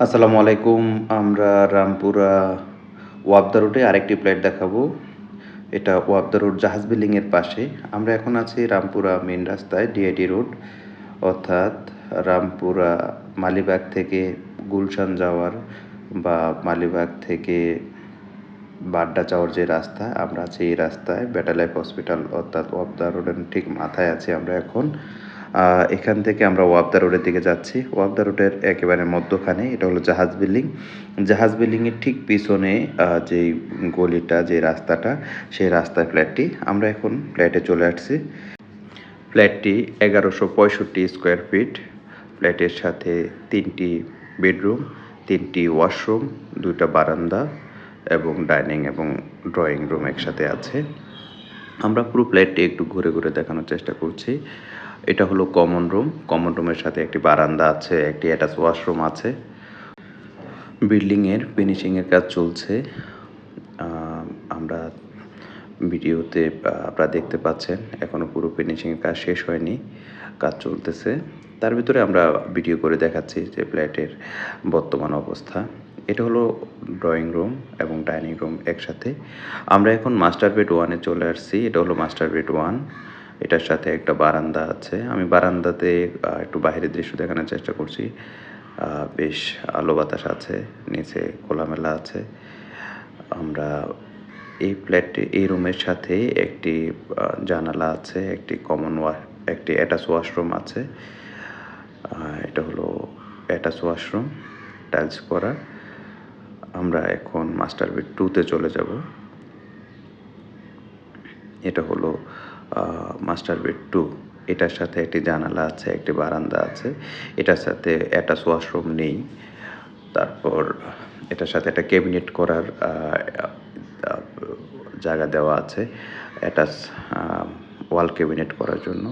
আসসালামু আলাইকুম। আমরা রামপুরা ওয়াপদা রোডে আরেকটি ফ্ল্যাট দেখাবো। এটা ওয়াপদা রোড জাহাজ বিল্ডিংয়ের পাশে। আমরা এখন আছি রামপুরা মেইন রাস্তায় ডিআইডি রোড, অর্থাৎ রামপুরা মালিবাগ থেকে গুলশান যাওয়ার বা মালিবাগ থেকে বাড্ডা যাওয়ার যে রাস্তা, আমরা আছি এই রাস্তায় বেটার লাইফ হসপিটাল অর্থাৎ ওয়াপদা রোডের ঠিক মাথায় আছি আমরা এখন। এখান থেকে আমরা ওয়াপদা রোডের দিকে যাচ্ছি। ওয়াপদা রোডের একেবারে মধ্যখানে এটা হলো জাহাজ বিল্ডিং। জাহাজ বিল্ডিংয়ের ঠিক পিছনে যেই গলিটা, যে রাস্তাটা, সেই রাস্তায় ফ্ল্যাটটি। আমরা এখন ফ্ল্যাটে চলে আসছি। ফ্ল্যাটটি 1165 স্কোয়ার ফিট। ফ্ল্যাটের সাথে 3টি বেডরুম, 3টি ওয়াশরুম, 2টা বারান্দা এবং ডাইনিং এবং ড্রয়িং রুম একসাথে আছে। আমরা পুরো ফ্ল্যাটটি একটু ঘুরে ঘুরে দেখানোর চেষ্টা করছি। এটা হলো কমন রুম। কমন রুমের সাথে একটি বারান্দা আছে, একটি অ্যাটাচ ওয়াশরুম আছে। বিল্ডিংয়ের ফিনিশিংয়ের কাজ চলছে। আমরা ভিডিওতে আপনারা দেখতে পাচ্ছেন এখনও পুরো ফিনিশিংয়ের কাজ শেষ হয়নি, কাজ চলতেছে। তার ভিতরে আমরা ভিডিও করে দেখাচ্ছি যে ফ্ল্যাটের বর্তমান অবস্থা। এটা হলো ড্রয়িং রুম এবং ডাইনিং রুম একসাথে। আমরা এখন মাস্টার বেড 1-এ চলে আসছি। এটা হলো মাস্টার বেড 1। এটার সাথে একটা বারান্দা আছে। আমি বারান্দাতে একটু বাইরের দৃশ্য দেখানোর চেষ্টা করছি। বেশ আলো বাতাস আছে, নিচে খোলামেলা আছে। আমরা এই রুমের সাথে একটি জানালা আছে, একটি একটি অ্যাটাচ ওয়াশরুম আছে। এটা হলো অ্যাটাচ ওয়াশরুম, টাইলস করা। আমরা এখন মাস্টার বেড 2-তে চলে যাব। এটা হলো মাস্টার বেড 2। এটার সাথে একটি জানালা আছে, একটি বারান্দা আছে। এটার সাথে অ্যাটাচ ওয়াশরুম নেই। তারপর এটার সাথে একটা ক্যাবিনেট করার জায়গা দেওয়া আছে, অ্যাটাচ ওয়াল ক্যাবিনেট করার জন্য।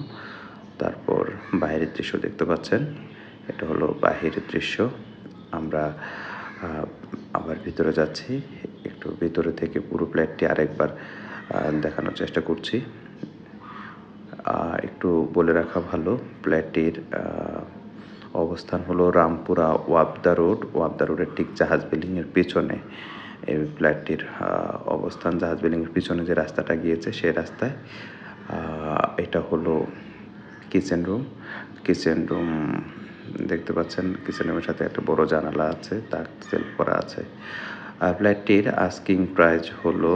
তারপর বাইরের দৃশ্য দেখতে পাচ্ছেন, এটা হলো বাহিরের দৃশ্য। আমরা আবার ভিতরে যাচ্ছি, একটু ভিতরে থেকে পুরো ফ্ল্যাটটি আরেকবার দেখানোর চেষ্টা করছি। একটু বলে রাখা ভালো, ফ্ল্যাটটির অবস্থান হলো রামপুরা ওয়াপদা রোড। ওয়াপদা রোডের ঠিক জাহাজ বিল্ডিংয়ের পিছনে এই ফ্ল্যাটটির অবস্থান। জাহাজ বিল্ডিংয়ের পিছনে যে রাস্তাটা গিয়েছে সেই রাস্তায়। এটা হলো কিচেন রুম। কিচেন রুম দেখতে পাচ্ছেন, কিচেন রুমের সাথে একটা বড় জানালা আছে, তাক সেলফ করা আছে। আর ফ্ল্যাটটির আস্কিং প্রাইস হলো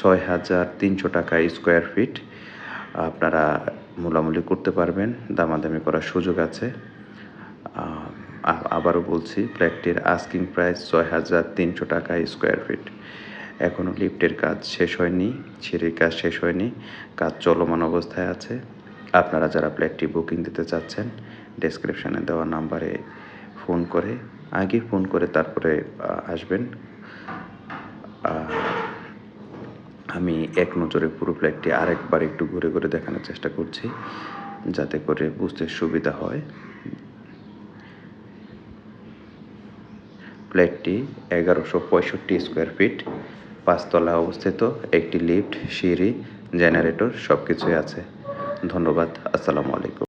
6,300 টাকা স্কোয়ার ফিট। আপনারা মূলামূলি করতে পারবেন, দামাদামি করার সুযোগ আছে। আবারও বলছি, ফ্ল্যাটটির আস্কিং প্রাইস 6,300 টাকা স্কোয়ার ফিট। এখনও লিফটের কাজ শেষ হয়নি, সিঁড়ির কাজ শেষ হয়নি, কাজ চলমান অবস্থায় আছে। আপনারা যারা ফ্ল্যাটটি বুকিং দিতে চাচ্ছেন, ডেসক্রিপশানে দেওয়া নাম্বারে আগে ফোন করে তারপরে আসবেন। আমি এক নজরে পুরো ফ্ল্যাটটি আরেকবার একটু ঘুরে ঘুরে দেখানোর চেষ্টা করছি, যাতে করে বুঝতে সুবিধা হয়। ফ্ল্যাটটি 1165 স্কোয়ার ফিট, 5 তলায় অবস্থিত। একটি লিফট, সিঁড়ি, জেনারেটর সব কিছুই আছে। ধন্যবাদ। আসসালামু আলাইকুম।